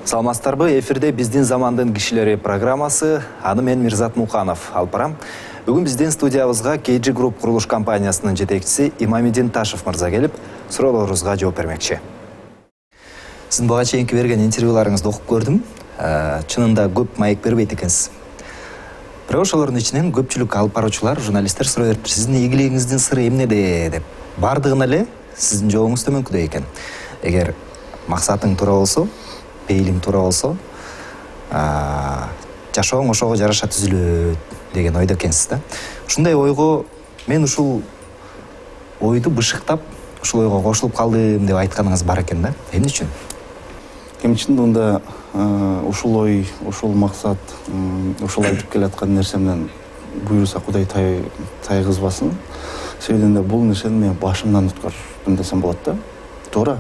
Саламатсыздарбы, эфирде биздин замандын кишилери программасы. Аны мен Мирзат Муканов алып барам. Бүгүн биздин студиябызга KG Group курулуш компаниясынын жетекчиси Имамидин Ташев мырза келип, суроолоруңузга жооп бермекчи. Сиздин буга чейинки берген интервьюларыңызды окуп көрдүм. Чынында көп маек бербейт экенсиз. Бирок ошолордун ичинен көпчүлүк алып баруучулар, журналисттер суроо бериптир. Сиздин ийгилигиңиздин сыры эмнеде деп. Бардыгына эле сиздин жообуңуз төмөнкүдөй экен. Эгер максатың туура болсо, пейилиң туура болсо, жашооң ошого жараша түзүлөт деген ойдо экенсиз да. Ушундай ойго мен ушул ойду бышыктап, ушул ойго кошулуп калдым деп айтканыңыз бар экен да. Эмне үчүн? Эми чындыгында ушул ой, ушул максат, ушул айтып келаткан нерсемден буюрса Кудай тайгызбасын. Себебинде бул нерсени мен башымдан өткөрдүм десем болот да. Туура.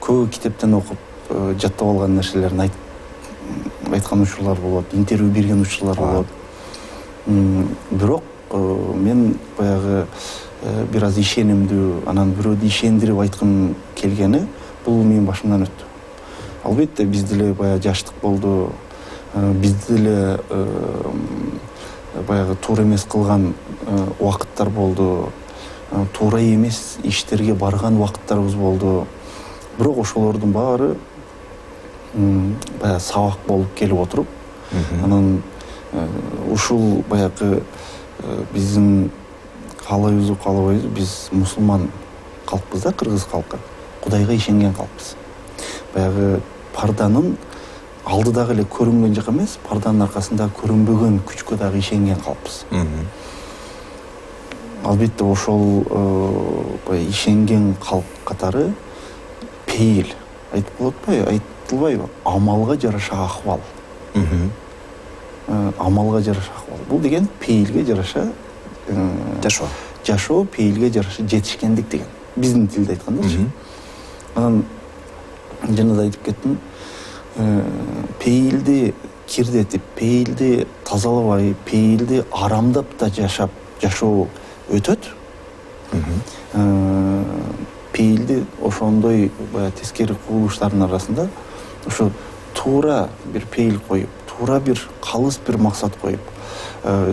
Көп китептен окуп, жаттап алган нерселерин айткан учурлар болот, интервью берген учурлар болот. Бирок мен баягы бир аз ишенимдүү, анан бирөөдү ишендирип айткым келгени бул менин башымдан өттү. Албетте бизде эле баягы жаштык болду, бизде эле баягы туура эмес кылган убакыттар болду, туура эмес иштерге барган убакыттарыбыз болду. Бирок ошолордун баары баягы сабак болуп келип отуруп, анан ушул баягы биздин каалайбызбы каалабайбызбы, биз мусулман калкпыз да, кыргыз калкы. Кудайга ишенген калкпыз. Баягы парданын алдыдагы эле көрүнгөн жак эмес, парданын аркасында көрүнбөгөн күчкө дагы ишенген калкпыз. Албетте ошол ишенген калк катары пейил, айтып болот айтылбайбы? Амалга жараша акыбал. Амалга жараша акыбал. Бул деген пейилге жараша Жашоо. Жашоо, пейилге жараша жетишкендик деген. Биздин тилде айткандачы. Анан жана да айтып кеттим, пейилди кирдетип, пейилди тазалабай, пейилди арамдап да жашоо өтөт. Пейилди ошондой тескери кубулуштардын арасында ошо туура бир пейил коюп, туура бир калыс бир максат коюп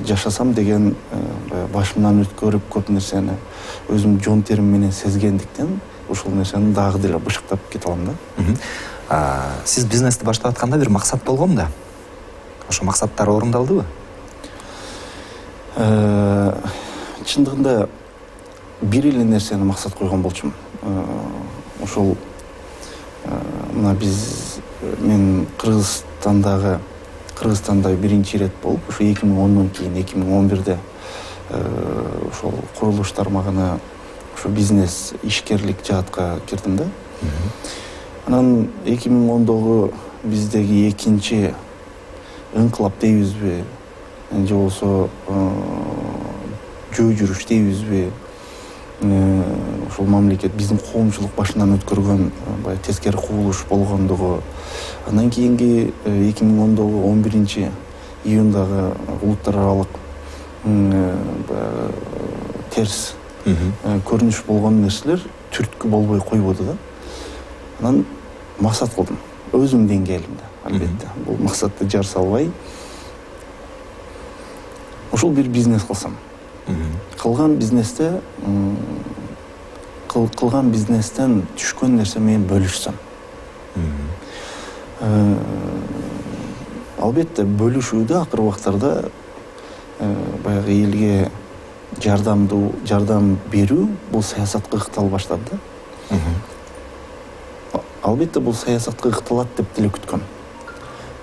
жашасам деген башымдан өткөрүп көп нерсени өзүм жон терим менен сезгендиктен ушул нерсени дагы деле бышыктап кете алам да. Сиз бизнести баштап атканда бир максат болгон да. Ошо максаттар орундалдыбы? Чындыгында бир эле нерсени максат койгон болчумун. Ошол мына мен Кыргызстанда биринчи ирет болуп, ошо 2010дон кийин 2011де ошол курулуш тармагына, ошо бизнес, ишкерлик жаатка кирдим да. Анан 2010догу биздеги экинчи ыңкылап дейбизби, же болсо жөө жүрүш дейбизби, ошол мамлекет биздин коомчулук башынан өткөргөн тескери кубулуш болгондугу. Андан кийинки 2010догу 11-июндагы улуттар аралык терс көрүнүш болгон нерселер түрткү болбой койбоду да. Анан максат кылдым өзүм деңгээлимде, албетте. Бул максатты жар салбай ушул бир бизнес кылсам. Кылган бизнестен түшкөн нерсе менен бөлүшсөм. Албетте бөлүшүүдө акыр убактарда баягы элге жардам берүү бул саясатка ыктала баштады да. Албетте бул саясатка ыкталат деп деле күткөм.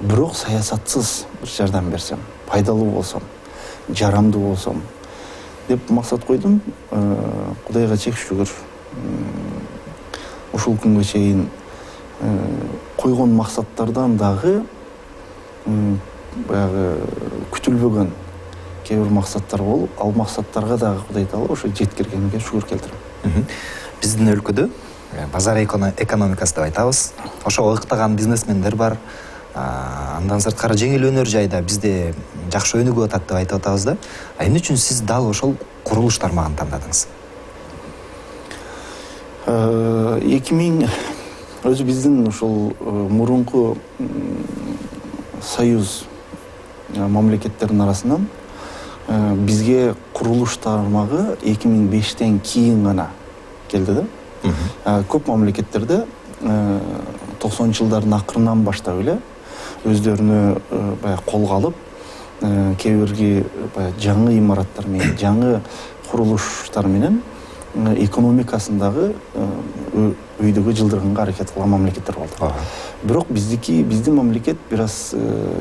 Бирок саясатсыз бир жардам берсем, пайдалуу болсом, жарамдуу болсом деп максат койдум. Кудайга чек шүгүр. Ушул күнгө чейин койгон максаттардан дагы баягы күтүлбөгөн кээ бир максаттар болуп, ал максаттарга дагы Кудай таала ошо жеткиргениге шүгүр келтирем. Биздин өлкөдө базар экономикасы деп айтабыз. Ошого ыктаган бизнесмендер бар. Андан сырткары жеңил өнөр жайда бизде жакшы өнүгүп атат деп айтып атабыз да. Эмне үчүн сиз дал ошол курулуш тармагын тандадыңыз? өзү биздин ушул мурунку союз мамлекеттердин арасынан бизге курулуш тармагы 2005-тен кийин гана келди да. Көп мамлекеттерде 90-жылдардын акырынан баштап эле өздөрүнө баягы колго алып, кээ бирги жаңы имараттар менен, жаңы курулуштар менен экономикасындагы өйдөгө жылдырганга аракет кылган мамлекеттер болду. Бирок биздин мамлекет бир аз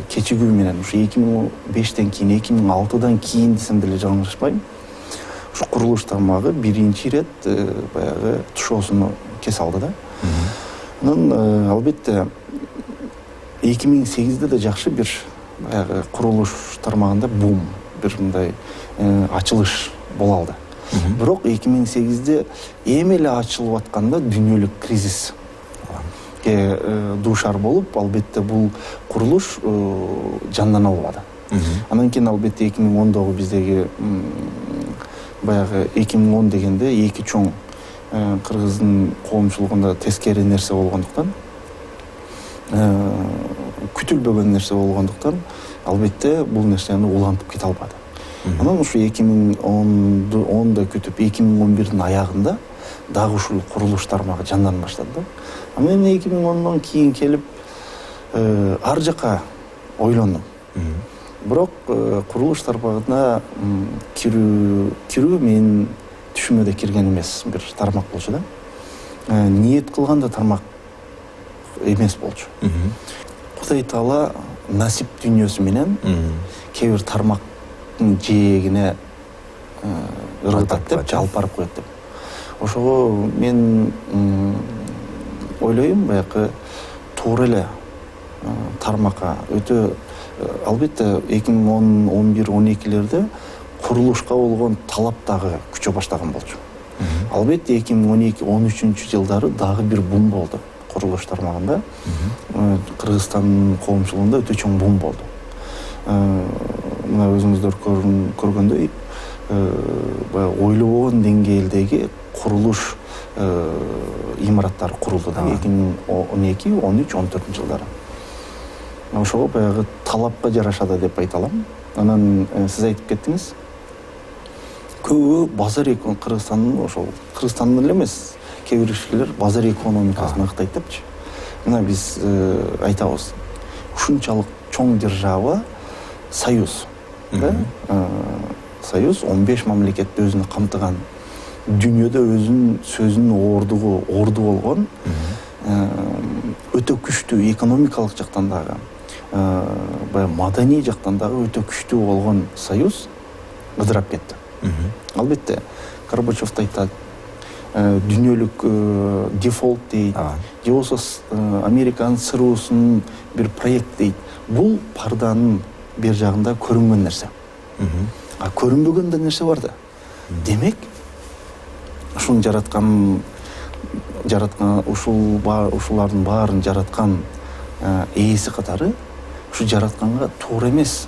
кечигүү менен ушу 2005-тен кийин, 2006-дан кийин десем деле жаңылышпайм. Ушу курулуш тармагы биринчи ирет баягы тушоосуну кесе алды да. Анан албетте 2008-де да жакшы бир баягы курулуш тармагында бум, бир мындай ачылыш боло алды. Бирок 2008-де эми эле ачылып атканда дүйнөлүк кризиске дуушар болуп, албетте бул курулуш жандана албады. Андан кийин албетте 2010-догу биздеги баягы 2010 дегенде эки чоң кыргыздын коомчулугунда тескери нерсе болгондуктан, күтүлбөгөн нерсе болгондуктан, албетте бул нерсени улантып кете албады. Анан ушу 2010-да күтүп 2011-дин аягында дагы ушул курулуш тармагы жандана баштады да. Анан 2010-дон кийин келип ар жака ойлондум. Бирок курулуш тармагына кирүү менин түшүмө да кирген эмес бир тармак болчу да. Ниет кылган да тармак эмес болчу. Кудай Таала насип дүйнөсү менен кээ бир тармактын жээгине ыргытат деп, жалпарып коет деп. Ошого мен ойлойм, баягы туура эле тармакка өтө албетте 2010, 11, 12-лерде курулушка болгон талап дагы күчө баштаган болчу. Албетте 2012, 13-жылдары дагы бир бум болду курулуш тармагында. Кыргызстандын коомчулугунда өтө чоң бум болду. Мына өзүңүздөр көргөндөй, ойлобогон деңгээлдеги курулуш имараттары курулду да 2012, 13, 14-жылдары. Ошого баягы талапка жарашады деп айта алам. Анан сиз айтып кеттиңиз, көбү базар Кыргызстандын, ошол Кыргызстандын эле эмес, кээ бир кишилер базар экономикасын ыктайт депчи. Мына биз айтабыз, ушунчалык чоң держава союз. Союз 15 мамлекетти өзүнө камтыган, дүйнөдө өзүнүн сөзүнүн орду болгон, өтө күчтүү экономикалык жактан дагы, маданий жактан дагы өтө күчтүү болгон союз ыдырап кетти. Албетте, Горбачев айтат, дүйнөлүк дефолт дейт, же болсо Американын сыруусунун бир проект дейт. Бул парданын бер жагында көрүнгөн нерсе. Көрүнбөгөн да нерсе бар да. Демек, ушуну жараткан ушулардын баарын жараткан ээси катары ушу жаратканга туура эмес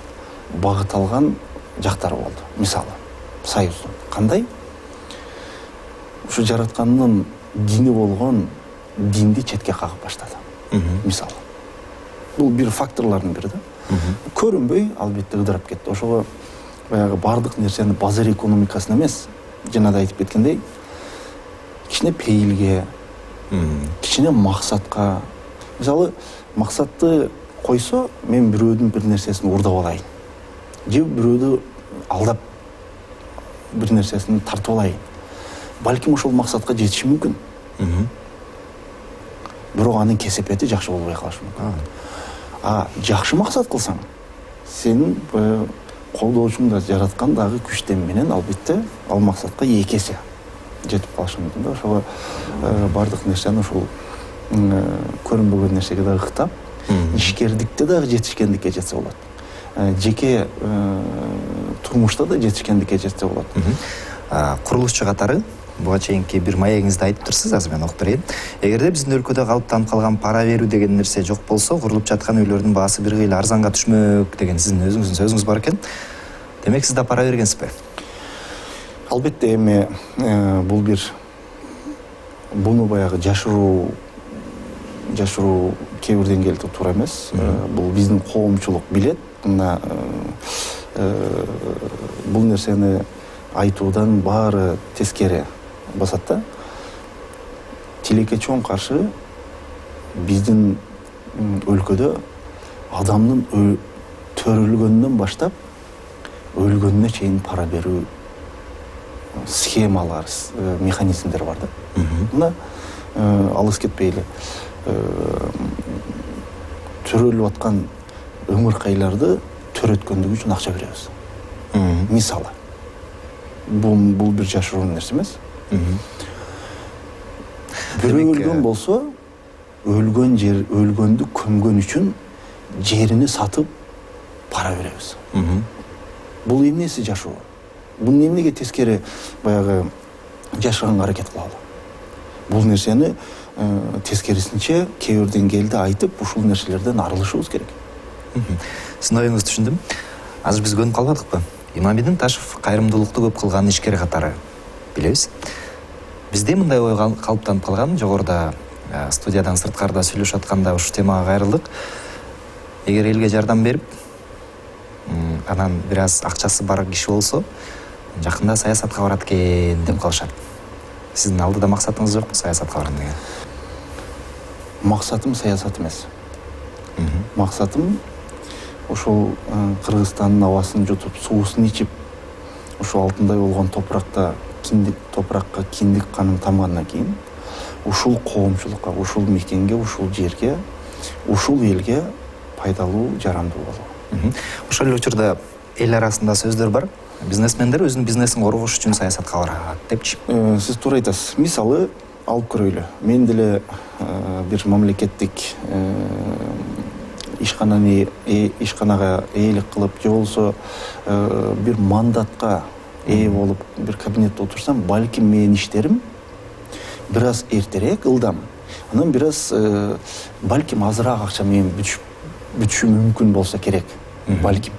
багыт алган жактары болду. Мисалы, союздун кандай? Ушу жараткандын дини болгон динди четке кагып баштады. Мисалы. Бул бир факторлордун бири да. Көрүнбөй, албетте ыдырап кетти. Ошого баягы бардык нерсени базар экономикасына эмес, жана да айтып кеткендей, кичине пейилге, кичине максатка. Мисалы, максатты койсо, мен бирөөдүн бир нерсесин урдап алайын. Же бирөөдү алдап бир нерсесин тартып алайын. Балким ошол максатка жетиши мүмкүн. Бирок анын кесепети жакшы болбой калышы мүмкүн. Жакшы максат кылсаң, сенин колдоочуң да жараткан дагы күчтен менен албетте ал максатка эки эсе жетип калышы мүмкүн да. Ошого бардык нерсени ушул көрүнбөгөн нерсеге дагы ыктап, ишкердикте дагы жетишкендикке жетсе болот. Жеке турмушта да жетишкендикке жетсе болот. Курулушчу катары буга чейинки бир маегиңизди айтып турсуз, азыр мен окуп берейин. Эгерде биздин өлкөдө калыптанып калган пара берүү деген нерсе жок болсо, курулуп жаткан үйлөрдүн баасы бир кыйла арзанга түшмөк деген сиздин өзүңүздүн сөзүңүз бар экен. Демек сиз да пара бергенсизби? Албетте, эми бул бир буну баягы жашыруу жашыруу кээ бир деңгээлде туура эмес. Бул биздин коомчулук билет. Мына бул нерсени айтуудан баары тескери басат да. Тилекке чоң каршы биздин өлкөдө адамдын төрөлгөндөн баштап өлгөнүнө чейин пара берүү схемалар, механизмдер бар да. Мына алыс кетпейли. Төрөлүп аткан өмүркайларды төрөткөндүгү үчүн акча беребиз. Мисалы. Бул бир жашыруу нерсе эмес. Бирөө өлгөн болсо, өлгөн жер, өлгөндү көмгөн үчүн жерини сатып пара беребиз. Бул эмнеси жашоо? Бул эмнеге тескери баягы жашаганга аракет кылалы? Бул нерсени тескерисинче кээ бир деңгээлде айтып, ушул нерселерден арылышыбыз керек. Сиздин оюңузду түшүндүм. Азыр биз көнүп калбадыкпы? Имамидин Ташев кайрымдуулукту көп кылган ишкер катары билебиз. Бизде мындай ой калыптанып калган, жогоруда студиядан сырткарда сүйлөшүп атканда ушул темага кайрылдык. Эгер элге жардам берип, анан бир аз акчасы бар киши болсо, жакында саясатка барат экен деп калышат. Сиздин алдыда максатыңыз жокпу саясатка барам деген? Максатым саясат эмес. Максатым ушул Кыргызстандын абасын жутуп, суусун ичип, ушул алтындай болгон топуракта топуракка киндик канын тамгандан кийин ушул коомчулукка, ушул мекенге, ушул жерге, ушул элге пайдалуу, жарандуу болуу. Ошол эле учурда эл арасында сөздөр бар. Бизнесмендер өзүнүн бизнесин коргош үчүн саясатка барат депчи. Сиз туура айтасыз. Мисалы алып көрөйлү. Мен деле бир мамлекеттик ишканага ээлик кылып, же болбосо бир мандатка ээ болуп, бир кабинетте отурсам, балким менин иштерим бир аз эртерээк, ылдам. Анан бир аз балким азыраак акча менен бүтүшү мүмкүн болсо керек. Балким.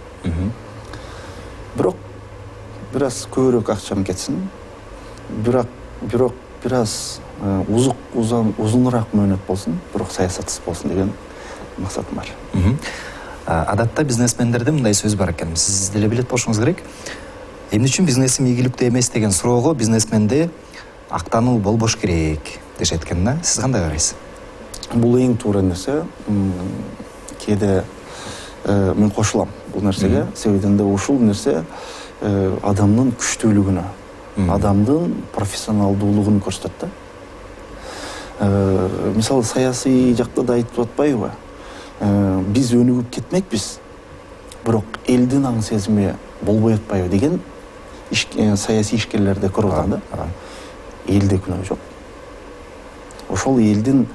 Бирок бир аз көбүрөөк акчам кетсин. Бирок бир аз узунураак мөөнөт болсун, бирок саясатсыз болсун деген максатым бар. Адатта бизнесмендерде мындай сөз бар экен. Сиз деле билет болушуңуз керек. Эмне үчүн бизнесим ийгиликтүү эмес деген суроого бизнесменде актануу болбош керек дешет экен да. Сиз кандай карайсыз? Бул эң туура нерсе. Кээде мен кошулам бул нерсеге. Себебинде ушул нерсе адамдын күчтүүлүгүнө, адамдын профессионалдуулугун көрсөтөт да. Мисалы саясий жакта да айтып атпайбы? Биз өнүгүп кетмекпиз, бирок элдин аң сезими болбой атпайбы деген саясий ишкерлерде көрүлгөн да. Элде күнөө жок. Ошол элдин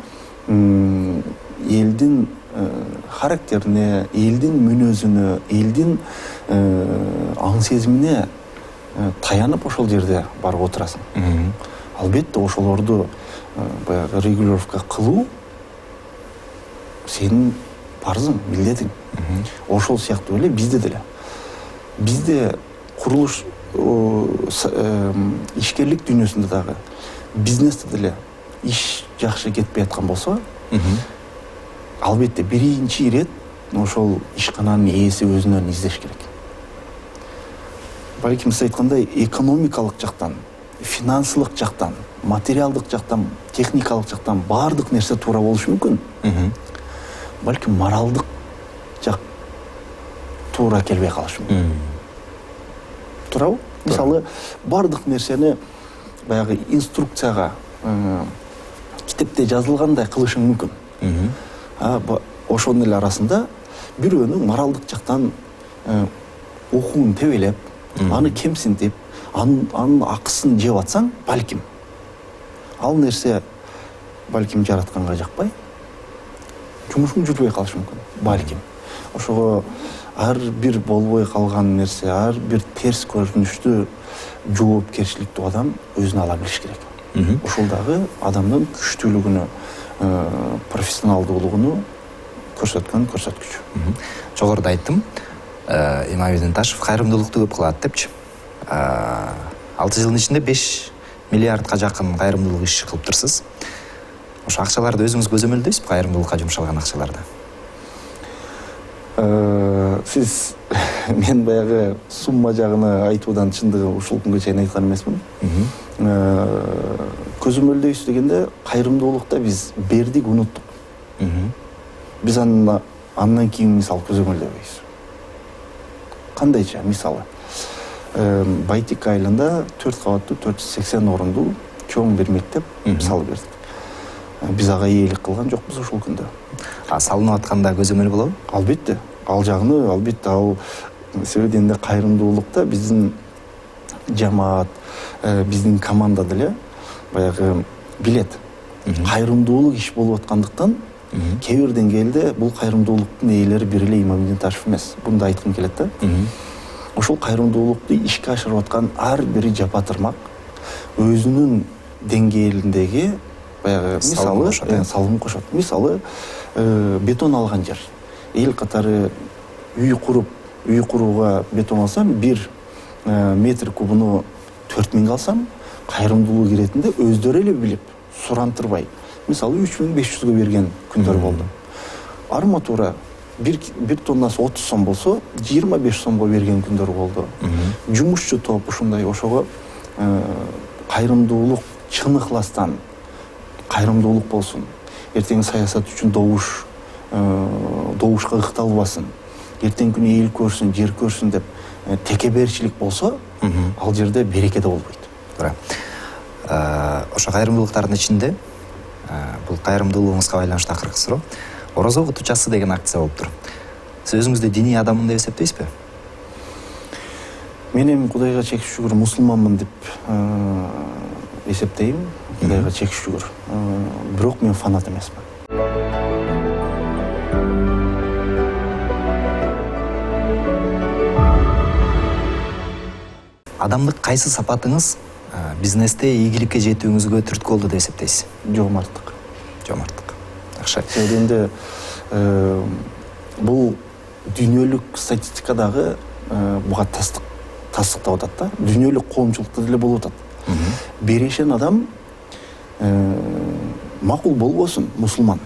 характерине, элдин мүнөзүнө, элдин аң сезимине таянып ошол жерде барып отурасың. Албетте ошолорду баягы регулировка кылуу сенин парзың, милдетиң. Ошол сыяктуу эле бизде деле. Бизде курулуш ишкерлик дүйнөсүндө дагы бизнесте деле иш жакшы кетпей аткан болсо, албетте биринчи ирет ошол ишкананын ээси өзүнөн издеш керек. Балким сиз айткандай экономикалык жактан, финансылык жактан, материалдык жактан, техникалык жактан баардык нерсе туура болушу мүмкүн. Балким моралдык жак туура келбей калышы мүмкүн. Туурабы? Мисалы, баардык нерсени баягы инструкцияга китепте жазылгандай кылышың мүмкүн. Ошонун эле арасында бирөөнүн моралдык жактан окуун тебелеп, аны кемсинтип, анын акысын жеп атсаң, балким ал нерсе балким жаратканга жакпай, жумушуң жүрбөй калышы мүмкүн. Балким ошого ар бир болбой калган нерсе, ар бир терс көрүнүштү жоопкерчиликтүү адам өзүнө ала билиш керек. Ошол дагы адамдын күчтүүлүгүнө, профессионалдуулугуну көрсөткөн көрсөткүч. Жогоруда айттым, Имамидин Ташев кайрымдуулукту көп кылат депчи. 6 жылдын ичинде 5 миллиардка жакын кайрымдуулук иши кылыптырсыз. Ошо акчаларды өзүңүз көзөмөлдөйсүзбү, кайрымдуулукка жумшалган акчаларды? Сиз мен баягы сумма жагына айтуудан чындыгы ушул күнгө чейин айткан эмесмин. Көзөмөлдөйсүз дегенде кайрымдуулукта биз бердик, унуттук. Биз андан кийин мисалы көзөмөлдөбөйбүз. Кандайча мисалы Байтик айылында 4 кабаттуу 480 орундуу чоң бир мектеп салып бердик. Биз ага ээлик кылган жокпуз ушул күндө. Салынып атканда көзөмөл болобу? Албетте. Ал жагыны албетте, ал себеби дегенде кайрымдуулукта биздин жамаат, биздин команда деле баягы билет. Кайрымдуулук иш болуп аткандыктан кээ бир деңгээлде бул кайрымдуулуктун ээлери бир эле Имамидин Ташев эмес. Буну да айткым келет да. Ошол кайрымдуулукту ишке ашырып аткан ар бир жапа тырмак өзүнүн деңгээлиндеги баягы мисалы салым кошот. Мисалы бетон алган жер. Эл катары үй курууга бетон алсам, 1 метр кубуну 4000 алсам, кайрымдуулук иретинде өздөрү эле билип, сурантырбай, мисалы 3500гө берген күндөр болду. Арматура 1 тоннасы 30 сом болсо, 25 сомго берген күндөр болду. Жумушчу топ ушундай, ошого кайрымдуулук чын ыхластан кайрымдуулук болсун. Эртең саясат үчүн добушка ыкталбасын. Эртең күнү эл көрсүн, жер көрсүн деп текеберчилик болсо, ал жерде береке да болбойт. Туура. Ошо кайрымдуулуктардын ичинде бул кайрымдуулугуңузга байланыштуу акыркы суроо. Орозо окутуучасы деген акция болуптур. Сиз өзүңүздү диний адаммын деп эсептейсизби? Мен эми Кудайга чек шүгүр мусулманмын деп эсептейм. Кудайга чек шүгүр. Бирок мен фанат эмесмин. Адамдык кайсы сапатыңыз бизнесте ийгиликке жетүүңүзгө түрткү болду деп эсептейсиз? Жомарттык. Жакшы. Себебинде бул дүйнөлүк статистикадагы буга тастыктап атат да. Дүйнөлүк коомчулукта деле болуп атат. Берешен адам макул болбосун мусулман,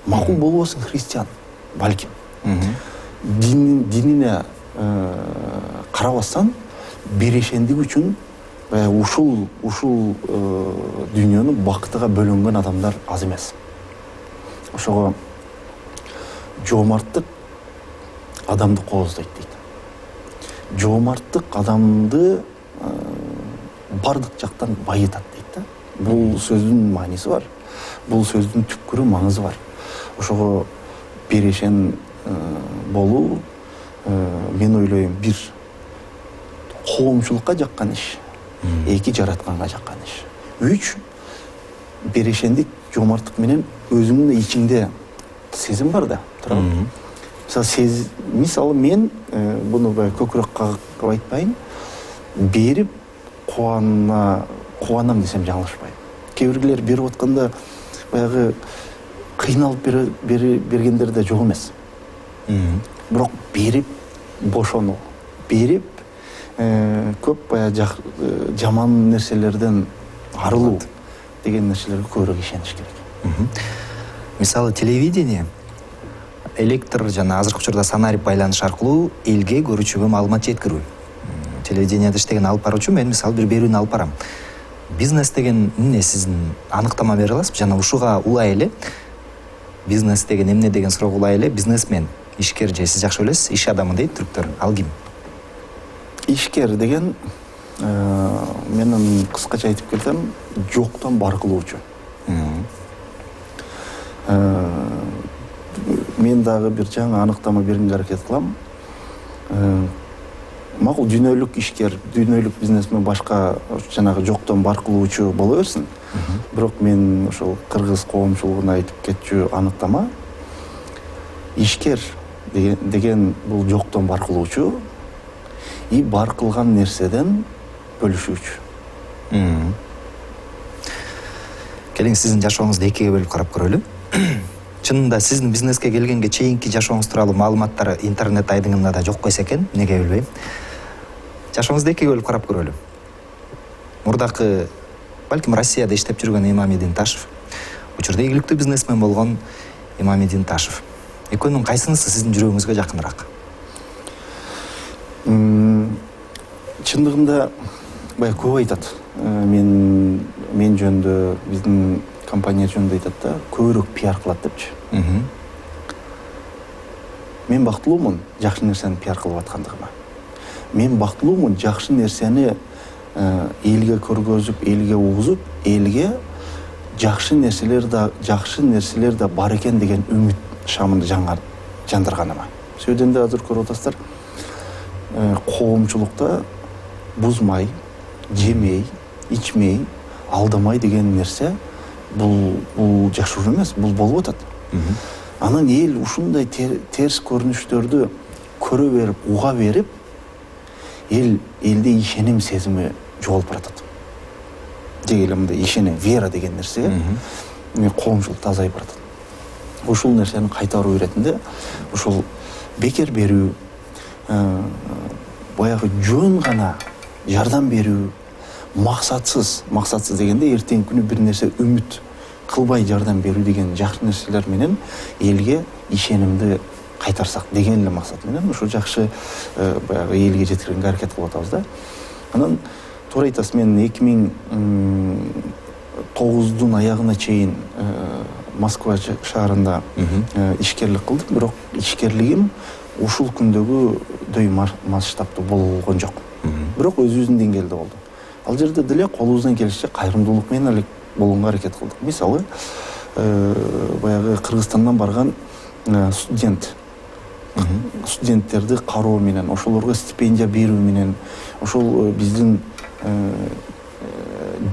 макул болбосун христиан, балким. Динине карабастан берешендик үчүн ушул дүйнөнү бактыга бөлөнгөн адамдар аз эмес. Ошого жоомарттык адамды кооздойт дейт. Жоомарттык адамды бардык жактан байытат дейт да. Бул сөздүн мааниси бар. Бул сөздүн түпкүрү маңызы бар. Ошого берешен болуу мен ойлойм, 1 коомчулукка жаккан иш, 2 жаратканга жаккан иш. 3 берешендик, жоомарттык менен өзүңдүн ичиңде сезим бар да, туурабы? Мисалы мен буну көкүрөк кагып айтпайын, берип кубанам десем жаңылышпайм. Кээ бирлер берип атканда баягы кыйналып бергендер да жок эмес. Бирок берип бошонуу, берип көп жаман нерселерден арылуу деген нерселерге көбүрөөк ишениш керек. Мисалы телевидение электр жана азыркы учурда санарип байланыш аркылуу элге көрүүчүгө маалымат жеткирүү. Телевидениеде иштеген алып баруучу мен мисалы бир берүүнү алып барам. Бизнес деген эмне, сиздин аныктама бере аласызбы? Жана ушуга улай эле бизнес деген эмне деген суроого улай эле бизнесмен, ишкер же сиз жакшы билесиз, иш адамы дейт түрктөр. Ал ким? Ишкер деген мен кыскача айтып кетсем, жоктон бар кылуучу. Мен дагы бир жаңы аныктама берүүгө аракет кылам. Макул дүйнөлүк ишкер, дүйнөлүк бизнесмен башка жанагы жоктон бар кылуучу боло берсин. Бирок мен ошол кыргыз коомчулугуна айтып кетчү аныктама, ишкер деген бул жоктон бар кылуучу, бар кылган нерседен бөлүшүүчү. Келиңиз сиздин жашооңузду экиге бөлүп карап көрөлү. Чынында сиздин бизнеске келгенге чейинки жашооңуз тууралуу маалыматтар интернет айдыңында да жок койсо экен, эмнеге билбейм. Жашооңузду экиге бөлүп карап көрөлү. Мурдакы, балким Россияда иштеп жүргөн Имамидин Ташев, учурда ийгиликтүү бизнесмен болгон Имамидин Ташев. Экөөнүн кайсынысы сиздин жүрөгүңүзгө жакыныраак? Чындыгында баягы көп айтат. Мен жөнүндө, биздин компания жөнүндө айтат да, көбүрөөк пиар кылат депчи. Мен бактылуумун жакшы нерсени пиар кылып аткандыгыма. Мен бактылуумун жакшы нерсени элге көргөзүп, элге угузуп, элге жакшы нерселер да бар экен деген үмүт шамын жандырганыма. Сөйдөн да азыр көрүп атасыздар, коомчулукта бузмай, жемей, ичмей, алдамай деген нерсе бул жашоо эмес, бул болуп атат. Анан эл ушундай терс көрүнүштөрдү көрө берип, уга берип, элде ишеним сезими жоголуп баратат. Деги эле мындай ишеним, вера деген нерсеге коомчулукта азайып баратат. Ушул нерсени кайтаруу иретинде ушул бекер берүү, баягы жөн гана жардам берүү, максатсыз дегенде эртеңки күнү бир нерсе үмүт кылбай жардам берүү деген жакшы нерселер менен элге ишенимди кайтарсак деген эле максат менен ушу жакшы баягы элге жеткиргенге аракет кылып атабыз да. Анан туура айтасыз, мен 2009-дун аягына чейин Москва шаарында ишкерлик кылдым, бирок ишкерлигим ушул күндөгүдөй масштабтуу болгон жок. Бирок өзүбүздүн деңгээлде болду. Ал жерде деле колубуздан келишинче кайрымдуулук менен эле болгонго аракет кылдык. Мисалы, баягы Кыргызстандан барган студенттерди кароо менен, ошолорго стипендия берүү менен, ошол биздин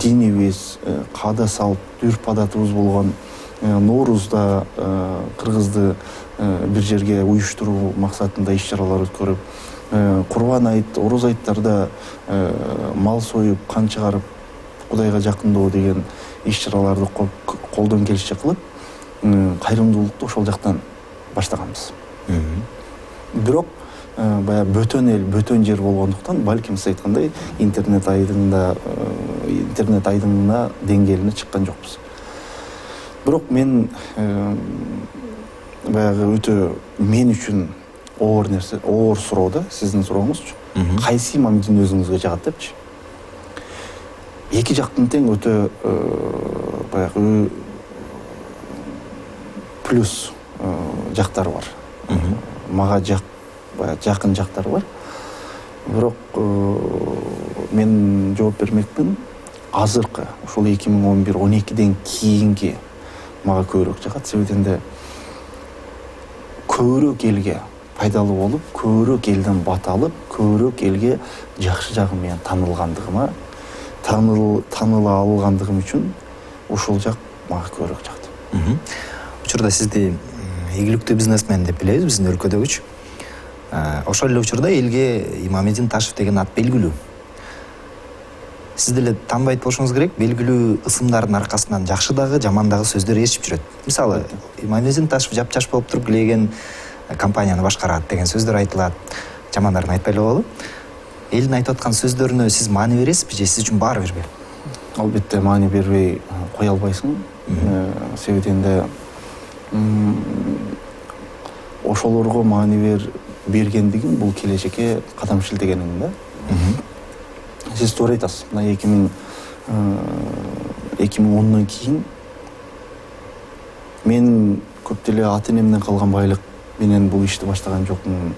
динибиз, каада салт, үрп адатыбыз болгон Ноорузда кыргызды бир жерге уюштуруу максатында иш-чаралар өткөрүп, Курбан айт, Ороз айттарда мал союп, кан чыгарып, Кудайга жакындоо деген иш-чараларды колдон келишинче кылып, кайрымдуулукту ошол жактан баштаганбыз. Бирок баягы бөтөн эл, бөтөн жер болгондуктан, балким сиз айткандай, интернет айдыңына деңгээлине чыккан жокпуз. Бирок мен баягы өтө мен үчүн оор суроо да, сиздин сурооңузчу. Кайсы Имамидин өзүңүзгө жагат депчи. Эки жактын тең өтө баягы плюс жактары бар. Мага жакын жактары бар. Бирок мен жооп бермекмин, азыркы ушул 2011-12ден кийинки мага көбүрөөк жагат. Себебинде көбүрөөк элге пайдалуу болуп, көбүрөөк элден бат алып, көбүрөөк элге жакшы жагым менен таныла алгандыгым үчүн ушул жак мага көбүрөөк жакты. Учурда сизди ийгиликтүү бизнесмен деп билебиз биздин өлкөдөгүчү. Ошол эле учурда элге Имамидин Ташев деген ат белгилүү. Сиз деле таанбайт болушуңуз керек, белгилүү ысымдардын аркасынан жакшы дагы, жаман дагы сөздөр ээрчип жүрөт. Мисалы, Имамидин Ташев жапжаш болуп туруп илеген компанияны башкарат деген сөздөр айтылат. Жамандарын айтпай эле коелу. Элдин айтып аткан сөздөрүнө сиз маани бересизби же сиз үчүн баары бир? Албетте маани бербей кое албайсың. Себебинде ошолорго маани бергендигим бул келечекке кадам шилтегениң да. Сиз туура айтасыз. Мына 2010-дон кийин мен көп деле ата энемден калган байлык менен бул ишти баштаган жокмун.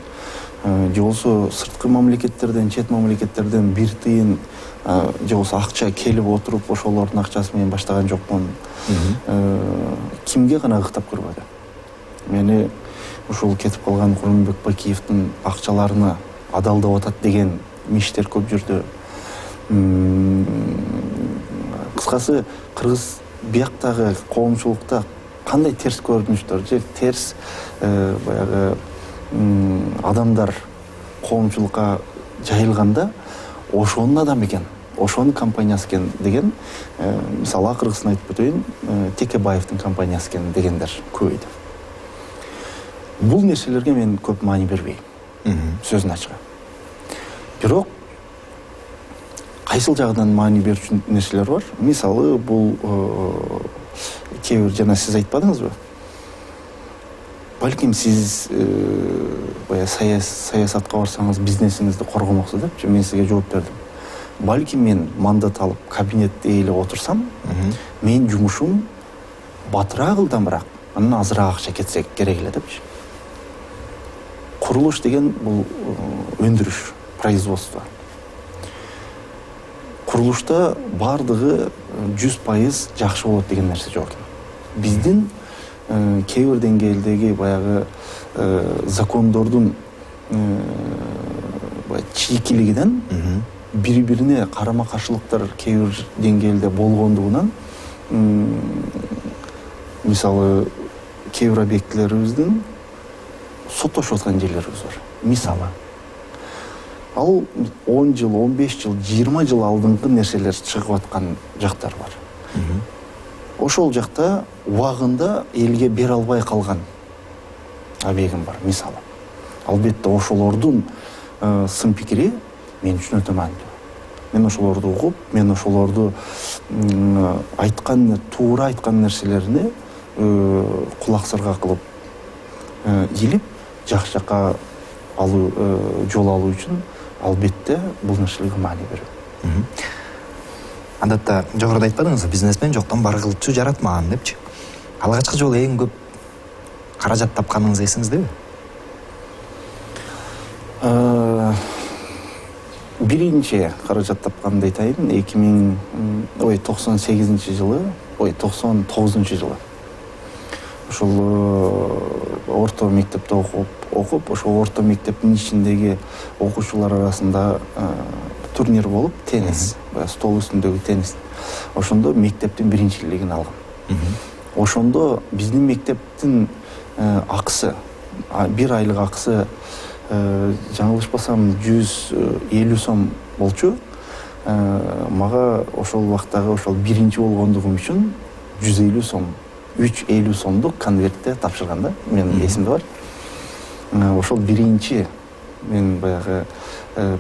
Же болсо сырткы мамлекеттерден, чет мамлекеттерден бир тыйын же болсо акча келип отуруп ошолордун акчасы менен баштаган жокмун. Кимге гана ыктап көрбөдү. Мени ушул кетип калган Курманбек Бакиевдин акчаларына адалдап атат деген миштер көп жүрдү. Кыскасы, кыргыз бияктагы коомчулукта кандай терс көрүнүштөр же терс баягы адамдар коомчулукка жайылганда ошонун адамы экен, ошонун компаниясы экен деген, мисалы акыркысын айтып өтөйүн, Текебаевдин компаниясы экен дегендер көбөйдү. Бул нерселерге мен көп маани бербейм, сөзүн ачыгы. Бирок кайсыл жагынан маани берүүчү нерселер бар. Мисалы, бул кээ бир жана сиз айтпадыңызбы? Балким сиз баягы саясатка барсаңыз бизнесиңизди коргомоксуз депчи, мен сизге жооп бердим. Балким мен мандат алып кабинетте эле отурсам, мен жумушум батыраак ылдамыраак, анан азыраак акча кетсе керек эле депчи. Курулуш деген бул өндүрүш, производство. Курулушта бардыгы 100% жакшы болот деген нерсе жок экен. Биздин кээ бир деңгээлдеги баягы закондордун чийкилигинен бири-бирине карама-каршылыктар кээ бир деңгээлде болгондугунан мисалы кээ бир объектилерибиздин соттошуп аткан жерлерибиз бар. Мисалы ал 10 жыл, 15 жыл, 20 жыл алдыңкы нерселер чыгып аткан жактар бар. Ошол жакта убагында элге бере албай калган объектим бар, мисалы. Албетте ошолордун сын пикири мен үчүн өтө маанилүү. Мен ошолорду угуп, мен ошолорду айткан, туура айткан нерселерине кулак сырга кылып илип, жакшы жакка жол алуу үчүн албетте бул нерселерге маани берем. Андатта жогоруда айтпадыңызбы, бизнесмен жоктон бар кылчу жаратмаган депчи. Алгачкы жолу эң көп каражат тапканыңыз эсиңиздеби? Биринчи каражат тапканды айтайын, 98 жылы, 99 жылы. Ошол орто мектепте окуп, ошол орто мектептин ичиндеги окуучулар арасында турнир болуп, теннис, стол үстүндөгү теннис. Ошондо мектептин биринчилигин алгам. Ошондо биздин мектептин акысы, бир айлык акысы жаңылышпасам 150 сом болчу. Мага ошол убактагы ошол биринчи болгондугум үчүн 150 сом, 350 сомдук конвертте тапшырган да, менин эсимде бар. Ошол биринчи мен баягы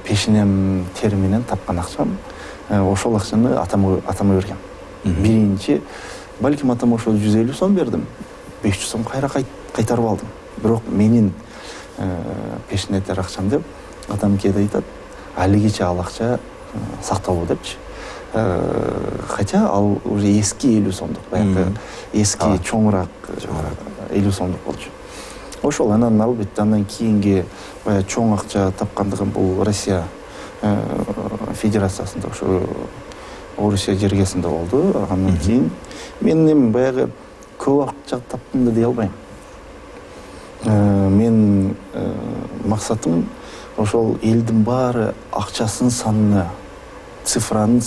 пешинем тери менен тапкан акчам, ошол акчаны атама бергем. Биринчи, балким атама ошол 150 сом бердим, 500 сом кайра кайтарып алдым. Бирок менин пешинетер акчам деп атам кээде айтат, алигиче ал акча сакталуу депчи. Хотя ал уже эски 50 сомдук, баягы эски чоңураак 50 сомдук болчу. Ошол анан албетте андан кийинги баягы чоң акча тапкандыгым бул Россия Федерациясында, ошо Орусия жергесинде болду. Андан кийин мен эми баягы көп акча таптым да дей албайм. Мен максатым ошол элдин баары акчасынын санына, цифранын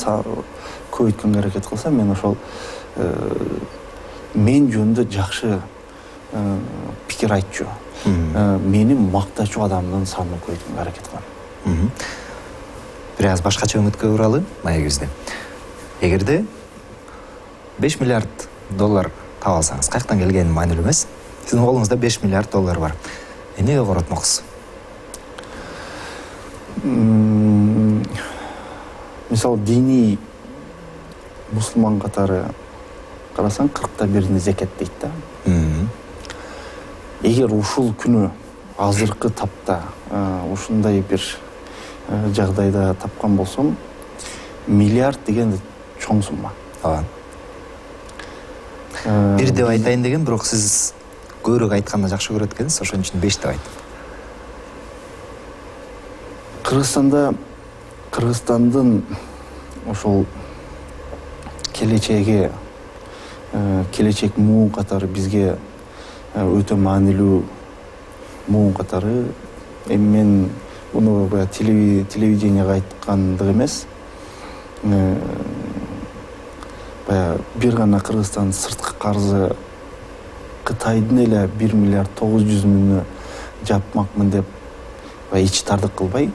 көбөйткөнгө аракет кылса, мен ошол мен жөнүндө жакшы пикир айтчу, мени мактачу адамдын санын көбөйткөнгө аракет кылам. Бир аз башкача үмүткө уралы маегибизде. Эгерде 5 миллиард доллар таап алсаңыз, каяктан келгени маанилүү эмес. Сиздин колуңузда 5 миллиард доллар бар. Эмнеге коротмоксуз? Мисалы, диний мусулман катары карасаң 40% зекет дейт да. Эгер ушул күнү азыркы тапта ушундай бир жагдайда тапкан болсом, миллиард деген чоң сумма. Бир деп айтайын деген, бирок сиз көбүрөөк айтканды жакшы көрөт экенсиз, ошон үчүн 5 деп айттым. Кыргызстандын ошол келечек муун катары бизге өтө маанилүү муун катары. Эми мен муну телевиденияга айткандык эмес. Бир гана Кыргызстан сырткы карзы Кытайдын эле 1 миллиард 900 миңи жапмакмын деп эч тардык кылбай,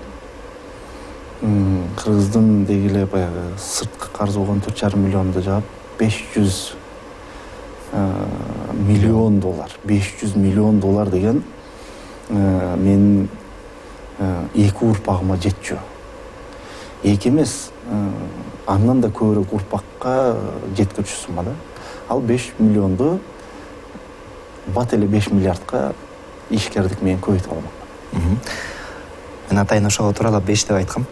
Кыргыздын деги эле баягы сырткы карзы болгон 4,5 миллионду жаап 500 миллион доллар. 500 миллион доллар деген мен эки урпагыма жетчү. Эки эмес, андан да көбүрөөк урпакка жеткүчү сумма да. ал 5 миллионду бат эле 5 миллиардка ишкердик менен көбөйтүп алмак. Мен атайын ошого тууралап 5 деп айткам.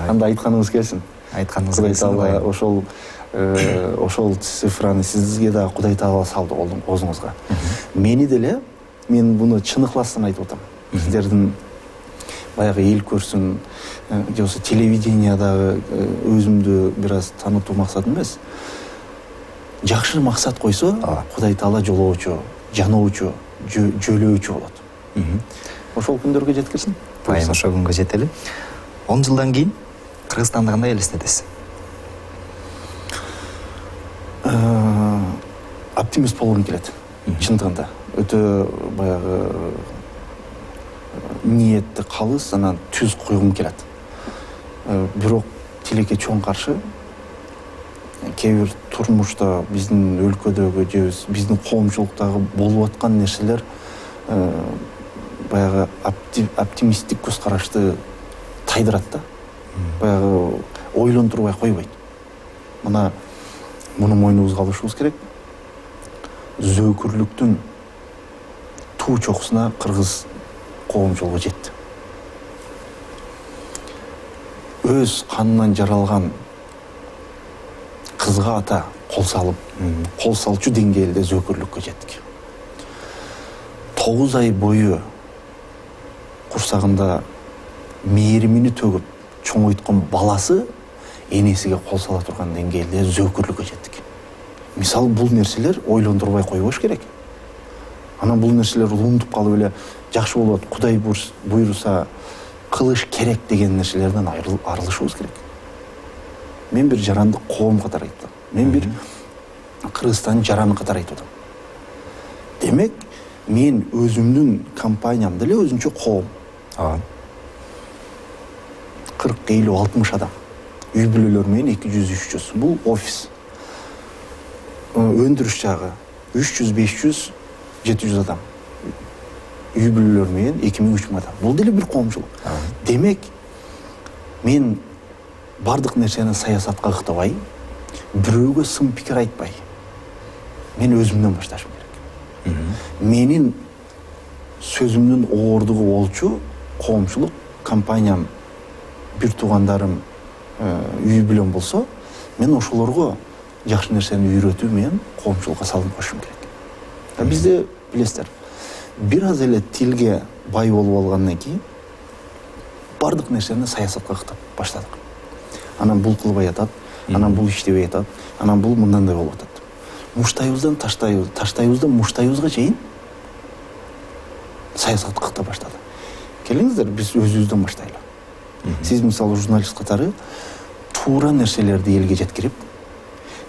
Анда айтканыңыз келсин. Айтканыңыз Кудай келсин. Таала ошол цифраны сизге дагы Кудай Таала салды оозуңузга. Мени деле, мен буну чын ыкластан айтып атам. Сиздердин баягы эл көрсүн, же болбосо телевидениядагы өзүмдү бир аз таанытуу максатым эмес. Жакшы максат койсо, Кудай Таала жолоочу, жаноочу, жөлөөчү болот. Ошол күндөргө жеткирсин. Айым ошол күнгө жетели. 10 жылдан кийин Кыргызстанды кандай элестетесиз? Оптимист болгум келет. Чындыгында өтө баягы ниетти калыс, анан түз койгум келет. Бирок тилекке чоң каршы кээ бир турмушта биздин өлкөдөгү же биздин коомчулуктагы болуп аткан нерселер баягы оптимисттик көз карашты тайдырат да. Баягы ойлонтурбай койбойт. Муну мойнубузга алышыбыз керек. Зөөкүрлүктүн туу чокусуна кыргыз коомчулугу жетти. Өз канынан жаралган кызга ата кол салчу деңгээлде зөөкүрлүккө жеттик. 9 ай бою курсагында мээримини төгүп чоңойткон баласы энесиге кол сала турган деңгээлде зөөкүрлүккө жеттик. Мисалы, бул нерселер ойлондурбай койбош керек. Анан бул нерселер улантып калып эле жакшы болот, Кудай буйруса кылыш керек деген нерселерден арылышыбыз керек. Мен бир жарандык коом катары айттым. Мен бир Кыргызстандын жараны катары айтып атам. Демек, мен өзүмдүн компаниям деле өзүнчө коом. 40, 50, 60 адам. Үй бүлөлөр менен 200-300. Бул офис. Өндүрүш жагы 300, 500, 700 адам. Үй бүлөлөр менен 2000-3000 адам. Бул деле бир коомчулук. Демек, мен бардык нерсени саясатка ыктабай, бирөөгө сын пикир айтпай, мен өзүмдөн башташым керек. Менин сөзүмдүн оордугу болчу коомчулук, компаниям, бир туугандарым, үй бүлөм болсо, мен ошолорго жакшы нерсени үйрөтүү менен коомчулукка салынып коюшум керек. Бизде билесиздер, бир аз эле тилге бай болуп алгандан кийин бардык нерсени саясатка ыктап баштадык. Анан бул кылбай атат, анан бул иштебей атат, анан бул мындандай болуп атат. Муштайбыздан таштайбыздан муштайбызга чейин саясатка ыктап баштады. Келиңиздер, биз өзүбүздөн баштайлы. Сиз мисалы журналист катары туура нерселерди элге жеткирип,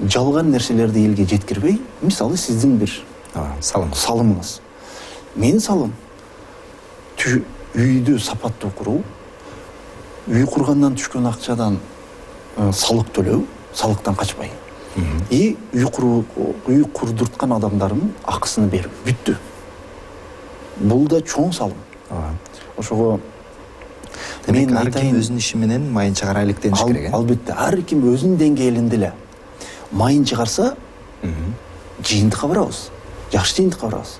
жалган нерселерди элге жеткирбей, мисалы сиздин бир салымыңыз. Менин салым үйдү сапаттуу куруу, үй кургандан түшкөн акчадан салык төлөө, салыктан качпай. И үй курдурткан адамдардын акысын берип бүттү. Бул да чоң салым. Ошого демек ар ким өзүнүн иши менен майын чыгара иликтениш керек. Албетте, ар ким өзүнүн деңгээлинде эле майын чыгарса, жыйынтыкка барабыз. Жакшы жыйынтыкка барабыз.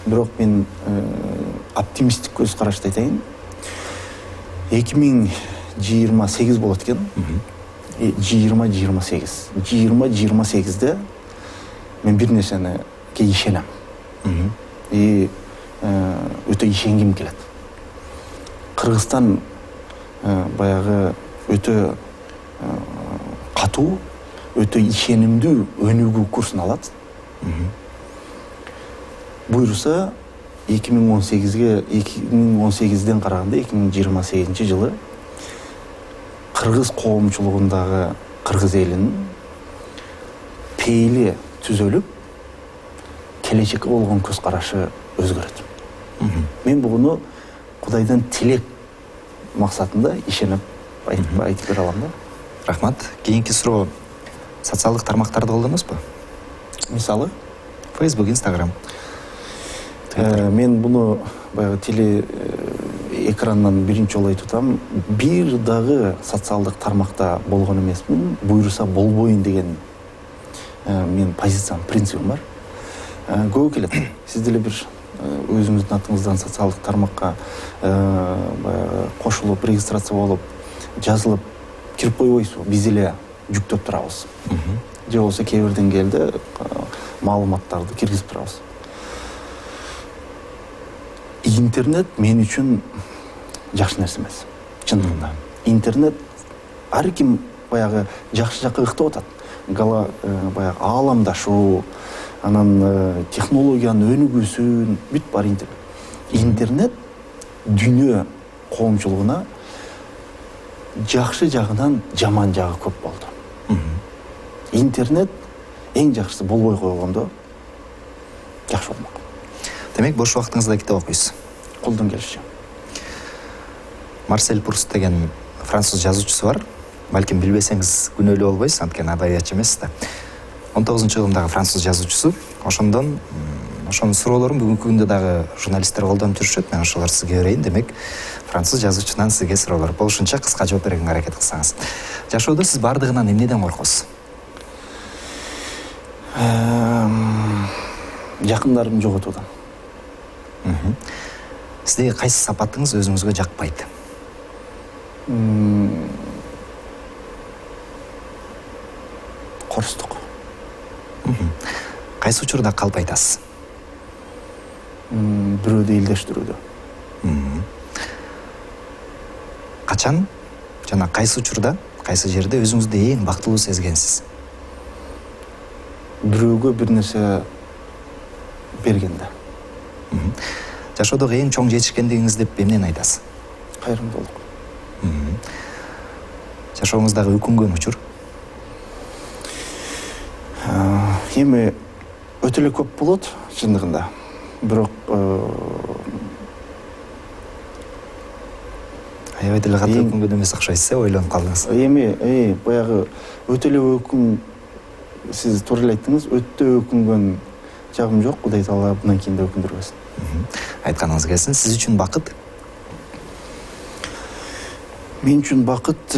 Бирок мен оптимисттик көз карашты айтайын. 2028 болот экен. 2028-де мен бир нерсене ишенем. И өтө ишенгим келет. Кыргызстан баягы өтө катуу, өтө ишенимдүү өнүгүү курсун алат. Буйруса 2018-ден караганда 2028-жылы кыргыз коомчулугундагы кыргыз элинин пейили түзөлүп, келечекке болгон көз карашы өзгөрөт. Мен буну Кудайдан тилек максатында ишенип айтып бере алам да. Рахмат. Кийинки суроо: социалдык тармактарды колдоносузбу? Мисалы, Facebook, Instagram. Мен буну баягы теле экрандан биринчи жолу айтып атам. Бир дагы социалдык тармакта болгон эмесмин. Буйруса болбойн деген менин позициям, принцибим бар. Көбү келет. Сиз деле бир өзүңүздүн атыңыздан социалдык тармакка кошулуп, регистрация болуп, жазылып кирип койбойсузбу? Биз деле жүктөп турабыз. Же болбосо кээ бир деңгээлде маалыматтарды киргизип турабыз. Интернет мен үчүн жакшы нерсе эмес. Чындыгында. Интернет ар ким баягы жакшы жакка ыктап атат. Баягы ааламдашуу, анан технологиянын өнүгүүсүн бүт бар интернет. Интернет дүйнө коомчулугуна жакшы жагынан жаман жагы көп болду. Интернет эң жакшысы болбой койгондо жакшы болмок. Демек, бош убактыңызда китеп окуйсуз. Колдон келишинче. Марсель Пруст деген француз жазуучусу бар. Балким билбесеңиз күнөөлүү болбойсуз, анткени адабиятчы эмессиз да. 19-жылдагы француз жазуучусу. Ошондон ошонун суроолорун бүгүнкү күндө дагы журналисттер колдонуп жүрүшөт. Мен ошолорду сизге берейин. Демек, француз жазуучунан сизге суроолор болушунча кыска жооп берүүгө аракет кылсаңыз. Жашоодо сиз бардыгынан эмнеден коркосуз? Жакындарымды жоготуудан. Сиздеги кайсы сапатыңыз өзүңүзгө жакпайт? Корустук. Кайсы учурда калп айтасыз? Бирөөдү илдештирүүдө. Качан жана кайсы учурда, кайсы жерде өзүңүздү эң бактылуу сезгенсиз? Бирөөгө бир нерсе бергенде. Жашоодогу эң чоң жетишкендигиңиз деп эмнени айтасыз? Кайрымдуулук. Жашооңуздагы өкүнгөн учур? Эми өтө эле көп болот чындыгында. Бирок аябай деле катуу өкүнгөн эмес окшойсуз, ойлонуп калдыңыз. Эми баягы өтө эле сиз туура эле айттыңыз, өтө өкүнгөн жагым жок. Кудай таала мындан кийин да өкүндүрбөсүн. Айтканыңыз келсин. Сиз үчүн бакыт? Мен үчүн бакыт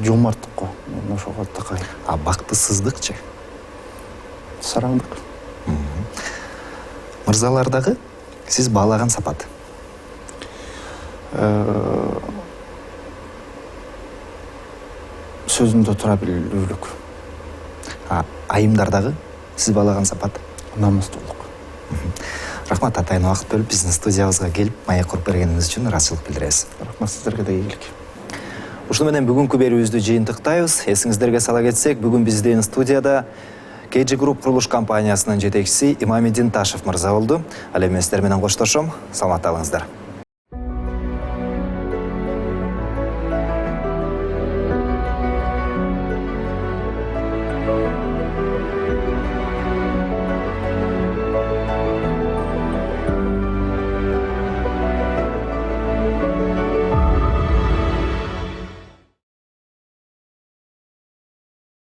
жомарттык. Мен ошого такай. А бактысыздыкчы? Сараңдык. Мырзалардагы сиз баалаган сапат? Сөзүндө тура билүүлүк. Айымдардагы сиз баалаган сапат? Намыстуулук. Рахмат, атайын убакыт бөлүп биздин студиябызга келип маек куруп бергениңиз үчүн ыраазычылык билдиребиз. Рахмат, сиздерге да ийгилик. Ушуну менен бүгүнкү берүүбүздү жыйынтыктайбыз. Эсиңиздерге сала кетсек, бүгүн биздин студияда KG Group курулуш компаниясынын жетекчиси Имамидин Ташев мырза болду. Ал эми сиздер менен коштошом. Саламатта калыңыздар.